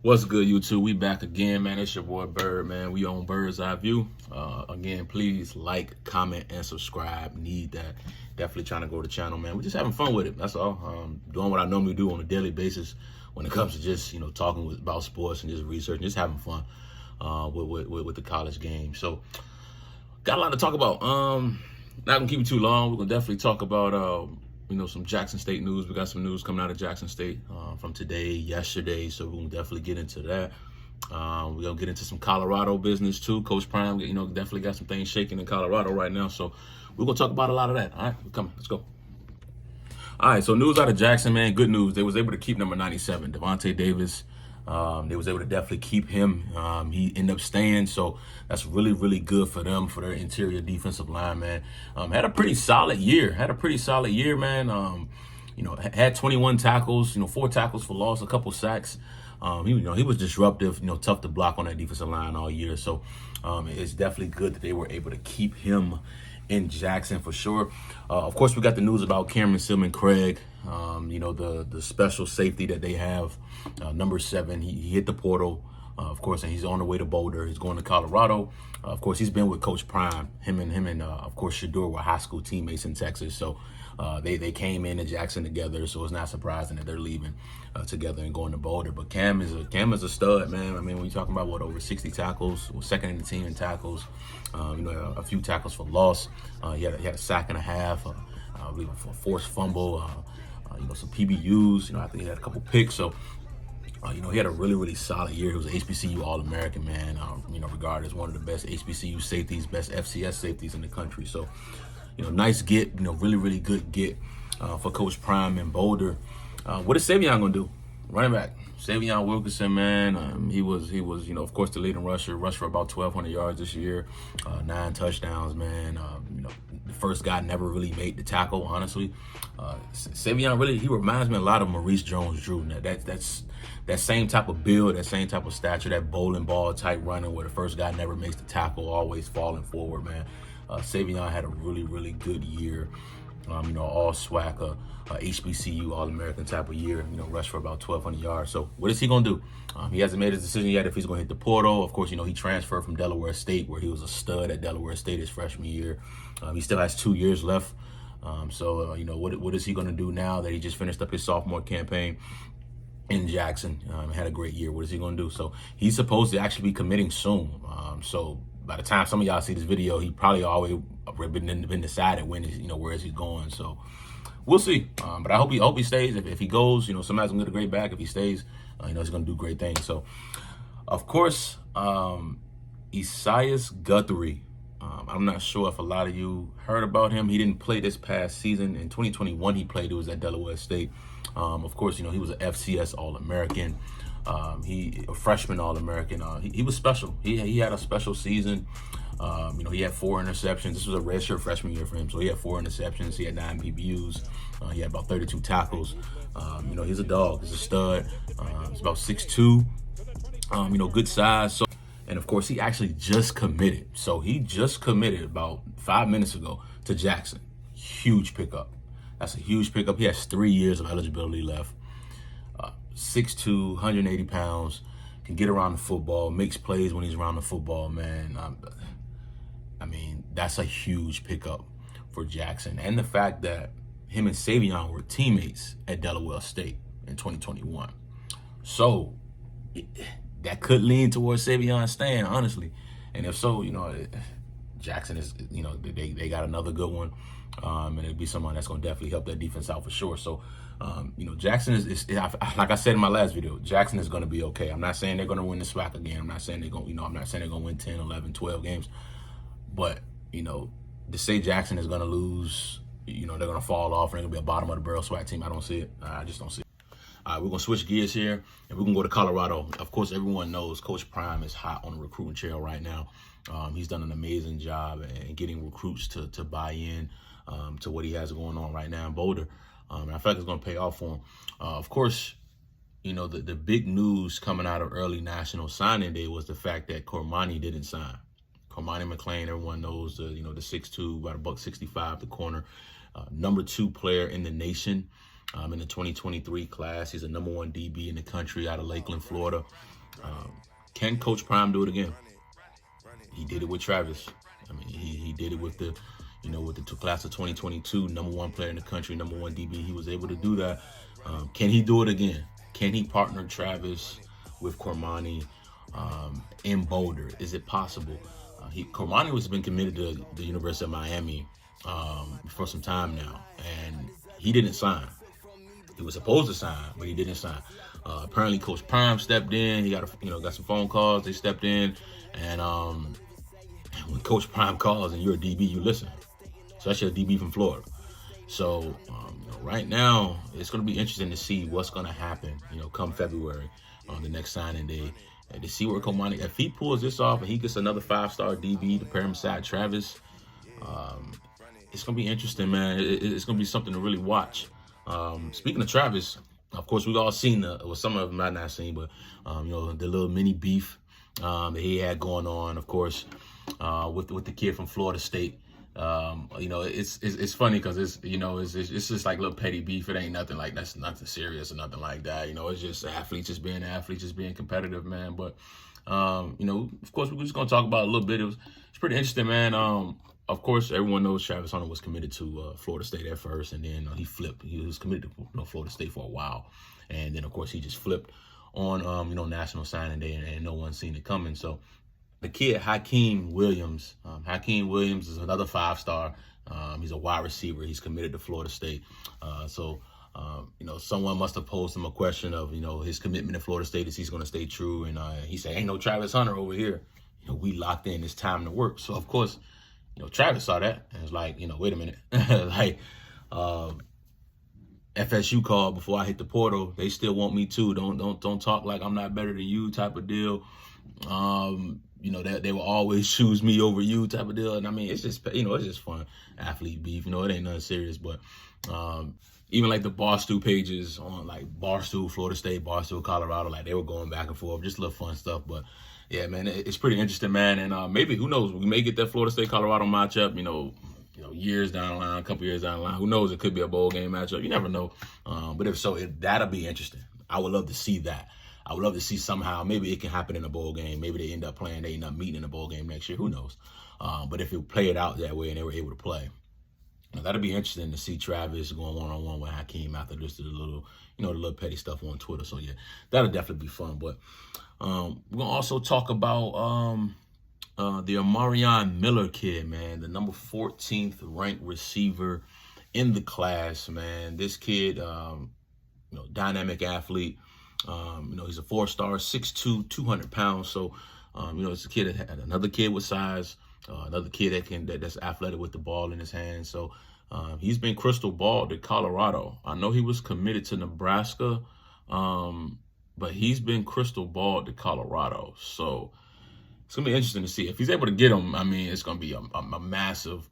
What's good, YouTube? We back again, man. It's your boy Bird, man. We on Bird's Eye View. Again, please like, comment, and subscribe. Need that. Definitely trying to grow the channel, man. We're just having fun with it. That's all. Doing what I normally do on a daily basis when it comes to just talking about sports and just research, and just having fun with the college game. So got a lot to talk about. Not gonna keep it too long. We're gonna definitely talk about some Jackson State news. We got some news coming out of Jackson State from today, yesterday, so we're going to definitely get into that. We're going to get into some Colorado business too. Coach Prime, definitely got some things shaking in Colorado right now, so we're going to talk about a lot of that. All right, we're coming. Let's go. All right, so news out of Jackson, man. Good news. They was able to keep number 97, Devontae Davis. They was able to definitely keep him. He ended up staying, so that's really, really good for them, for their interior defensive line, man. Had a pretty solid year. Man. Had 21 tackles, 4 tackles for loss, a couple sacks. He was disruptive, tough to block on that defensive line all year. So it's definitely good that they were able to keep him in Jackson for sure. Of course, we got the news about Cameron Sealman-Craig, the special safety that they have, number 7. He hit the portal, of course, and he's on the way to Boulder. He's going to Colorado. Of course, he's been with Coach Prime. Him and of course, Shedeur were high school teammates in Texas. So they came into Jackson together. So it's not surprising that they're leaving together and going to Boulder. But Cam is a stud, man. I mean, when you're talking about over 60 tackles, second in the team in tackles, a few tackles for loss. He had a sack and a half, I believe, for a forced fumble. Some PBUs. I think he had a couple picks. So. He had a really, really solid year. He was an HBCU All-American, man. Regarded as one of the best HBCU safeties, best FCS safeties in the country. So, nice get, really, really good get for Coach Prime in Boulder. What is Savion gonna do? Running back, Savion Wilkerson, man. He was, of course, the leading rusher. Rushed for about 1,200 yards this year, 9 touchdowns, man. The first guy never really made the tackle, honestly. Savion really, he reminds me a lot of Maurice Jones-Drew. Now, that's that same type of build, that same type of stature, that bowling ball type running where the first guy never makes the tackle, always falling forward, man. Savion had a really, really good year. All SWAC, HBCU All-American type of year, rushed for about 1,200 yards. So what is he going to do? He hasn't made his decision yet if he's going to hit the portal. Of course, he transferred from Delaware State, where he was a stud at Delaware State his freshman year. He still has 2 years left. What is he going to do now that he just finished up his sophomore campaign in Jackson? Had a great year. What is he going to do? So he's supposed to actually be committing soon. So by the time some of y'all see this video, he probably already been decided when where is he going. So we'll see. But I hope he stays. If he goes, somebody's gonna get a great back. If he stays, he's gonna do great things. So of course, Isaias Guthrie. I'm not sure if a lot of you heard about him. He didn't play this past season. In 2021, he played. It was at Delaware State. Of course, he was an FCS All-American. He a freshman All-American. He was special. He had a special season. He had 4 interceptions. This was a redshirt freshman year for him. So he had 4 interceptions. He had 9 PBUs. He had about 32 tackles. He's a dog. He's a stud. He's about 6'2". Good size. So, and of course, he actually just committed. So he just committed about 5 minutes ago to Jackson. Huge pickup. That's a huge pickup. He has 3 years of eligibility left. 6'2", 180 pounds, can get around the football, makes plays when he's around the football, man. I mean, that's a huge pickup for Jackson. And the fact that him and Savion were teammates at Delaware State in 2021. So that could lean towards Savion staying, honestly. And if so, Jackson is, they got another good one. And it'd be someone that's going to definitely help that defense out for sure. So, Jackson is like I said in my last video, Jackson is going to be okay. I'm not saying they're going to win the SWAC again. I'm not saying they're going, I'm not saying they're going to win 10, 11, 12 games. But, to say Jackson is going to lose, they're going to fall off and they're going to be a bottom of the barrel SWAC team, I don't see it. I just don't see it. All right, we're going to switch gears here, and we're going to go to Colorado. Of course, everyone knows Coach Prime is hot on the recruiting trail right now. He's done an amazing job in getting recruits to buy in to what he has going on right now in Boulder. And I feel like it's going to pay off for him. Of course, the big news coming out of early National Signing Day was the fact that Cormani didn't sign. Cormani McClain, everyone knows the 6'2", about $165, the corner, number 2 player in the nation in the 2023 class. He's a number 1 DB in the country out of Lakeland, Florida. Can Coach Prime do it again? He did it with Travis. I mean, he did it with the, with the class of 2022, #1 player in the country, #1 DB. He was able to do that. Can he do it again? Can he partner Travis with Cormani in Boulder? Is it possible? Cormani has been committed to the University of Miami for some time now, and he didn't sign. He was supposed to sign, but he didn't sign. Apparently, Coach Prime stepped in. He got got some phone calls. They stepped in, and when Coach Prime calls and you're a DB, you listen. Especially a DB from Florida. So right now, it's going to be interesting to see what's going to happen. Come February on the next signing day, and to see where Cormani, if he pulls this off and he gets another 5-star DB to pair him beside Travis, it's going to be interesting, man. It's going to be something to really watch. Speaking of Travis, of course, we've all seen some of them I've not seen, but the little mini beef that he had going on, of course, with the kid from Florida State. It's funny because it's just like little petty beef. It ain't nothing like that's nothing serious or nothing like that. It's just athletes just being competitive, man. But of course, we're just gonna talk about it a little bit. It's pretty interesting, man. Of course, everyone knows Travis Hunter was committed to Florida State at first, and then he flipped. He was committed to Florida State for a while, and then of course he just flipped on National Signing Day, and no one seen it coming. So the kid Hakeem Williams, is another 5-star. He's a wide receiver. He's committed to Florida State. Someone must have posed him a question of his commitment to Florida State, is he's going to stay true, and he said, "Ain't no Travis Hunter over here. We locked in. It's time to work." So of course, Travis saw that and was like, wait a minute, like, FSU called before I hit the portal. They still want me too. Don't talk like I'm not better than you, type of deal. That they will always choose me over you, type of deal. And I mean, it's just it's just fun athlete beef. It ain't nothing serious. But even like the Barstool pages on like Barstool Florida State, Barstool Colorado, like they were going back and forth, just little fun stuff. But yeah, man, it's pretty interesting, man. And maybe, who knows, we may get that Florida State Colorado matchup, years down the line, a couple years down the line. Who knows? It could be a bowl game matchup. You never know. But if so, that'll be interesting. I would love to see that. I would love to see somehow, maybe it can happen in a bowl game. Maybe they end up meeting in a bowl game next year. Who knows? But if it played out that way and they were able to play, that'll be interesting to see Travis going one-on-one with Hakeem after just the little, the little petty stuff on Twitter. So yeah, that'll definitely be fun. But we're gonna also talk about the Amarion Miller kid, man, the number 14th ranked receiver in the class, man. This kid, dynamic athlete. He's a 4-star, 6'2", 200 pounds. So, it's a kid that had another kid with size, another kid that's athletic with the ball in his hand. So, he's been crystal balled to Colorado. I know he was committed to Nebraska, but he's been crystal balled to Colorado. So it's gonna be interesting to see if he's able to get him. I mean, it's gonna be a massive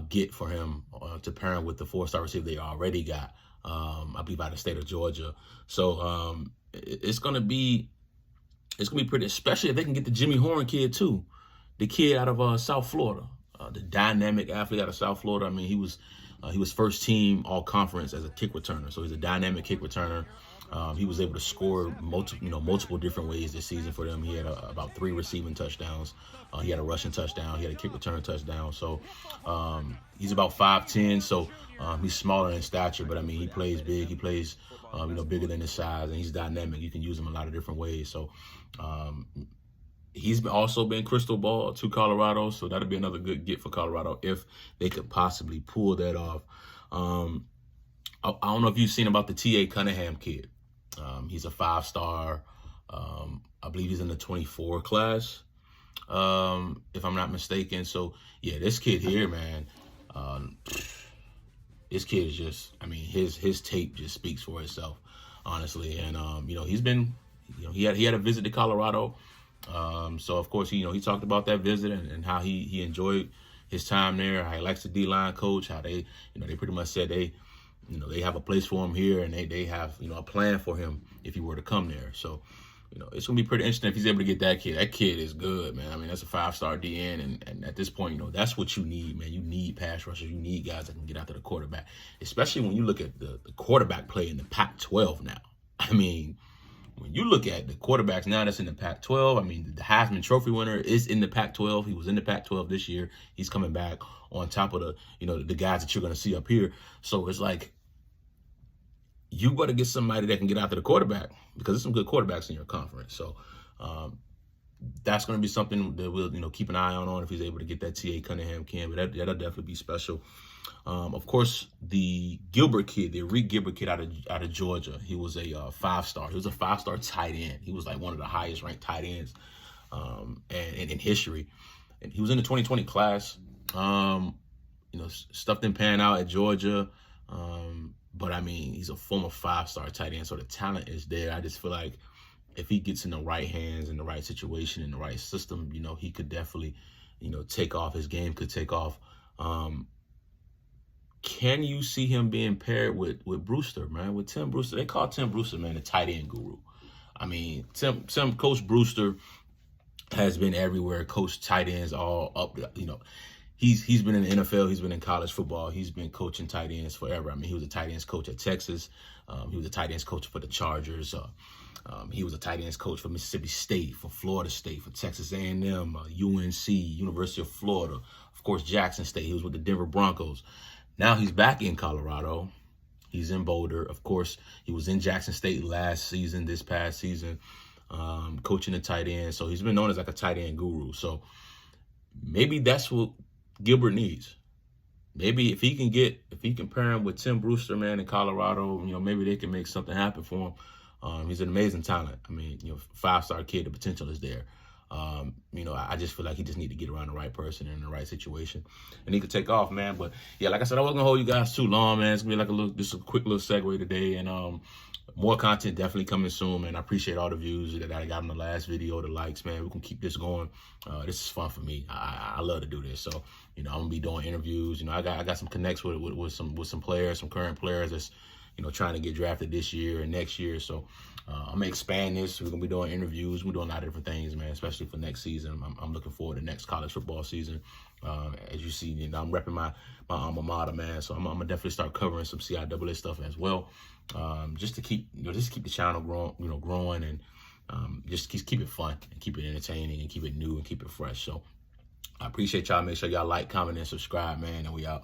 get for him to pair him with the 4-star receiver they already got. I believe out of the state of Georgia. So it's gonna be pretty, especially if they can get the Jimmy Horn kid too, the kid out of South Florida, the dynamic athlete out of South Florida. I mean, he was first team all conference as a kick returner, so he's a dynamic kick returner. He was able to score multiple different ways this season for them. He had about 3 receiving touchdowns. He had a rushing touchdown. He had a kick return touchdown. So he's about 5'10". So he's smaller in stature, but I mean, he plays big. He plays bigger than his size, and he's dynamic. You can use him a lot of different ways. So he's also been crystal ball to Colorado. So that'll be another good get for Colorado if they could possibly pull that off. I don't know if you've seen about the T.A. Cunningham kid. He's a 5-star. I believe he's in the 24 class, if I'm not mistaken. So, yeah, this kid here, man, this kid is just, I mean, his tape just speaks for itself, honestly. And, he's been, he had a visit to Colorado. So, of course, he talked about that visit and how he enjoyed his time there, how he likes the D-line coach, how they, they pretty much said they have a place for him here, and they have, a plan for him if he were to come there. So, it's going to be pretty interesting if he's able to get that kid. That kid is good, man. I mean, that's a 5-star DN, and at this point, that's what you need, man. You need pass rushers. You need guys that can get after the quarterback, especially when you look at the quarterback play in the Pac-12 now. I mean, when you look at the quarterbacks now that's in the Pac-12, I mean, the Heisman Trophy winner is in the Pac-12. He was in the Pac-12 this year. He's coming back on top of the, the guys that you're going to see up here. So it's like, you got to get somebody that can get after the quarterback, because there's some good quarterbacks in your conference. So that's going to be something that we'll, keep an eye on if he's able to get that T.A. Cunningham kid. But that'll definitely be special. Of course, the Gilbert kid, the Arik Gilbert kid out of Georgia, he was a 5-star. He was a 5-star tight end. He was like one of the highest ranked tight ends and in history. And he was in the 2020 class. Stuff didn't pan out at Georgia. But I mean, he's a former 5-star tight end, so the talent is there. I just feel like if he gets in the right hands, in the right situation, in the right system, he could definitely, take off. His game could take off. Can you see him being paired with Brewster, man? With Tim Brewster? They call Tim Brewster, man, the tight end guru. I mean, Coach Brewster has been everywhere, coached tight ends all up, He's been in the NFL. He's been in college football. He's been coaching tight ends forever. I mean, he was a tight ends coach at Texas. He was a tight ends coach for the Chargers. He was a tight ends coach for Mississippi State, for Florida State, for Texas A&M, UNC, University of Florida, of course, Jackson State. He was with the Denver Broncos. Now he's back in Colorado. He's in Boulder. Of course, he was in Jackson State last season, this past season, coaching the tight end. So he's been known as like a tight end guru. So maybe that's what Gilbert needs. Maybe if he can pair him with Tim Brewster, man, in Colorado, maybe they can make something happen for him. He's an amazing talent. I mean, 5-star kid, the potential is there. I just feel like he just need to get around the right person in the right situation, and he could take off, man. But yeah, like I said, I wasn't gonna hold you guys too long, man. It's gonna be like just a quick little segue today, and more content definitely coming soon, man. I appreciate all the views that I got in the last video, the likes, man. We can keep this going. This is fun for me. I love to do this. So, I'm gonna be doing interviews. I got some connects with some players, some current players that's, trying to get drafted this year and next year. So I'm gonna expand this. We're gonna be doing interviews. We're doing a lot of different things, man, especially for next season. I'm looking forward to next college football season. As you see, I'm repping my alma mater, man. So I'm gonna definitely start covering some CIAA stuff as well. Just to keep the channel growing, and just keep it fun and keep it entertaining and keep it new and keep it fresh. So I appreciate y'all. Make sure y'all like, comment, and subscribe, man. And we out.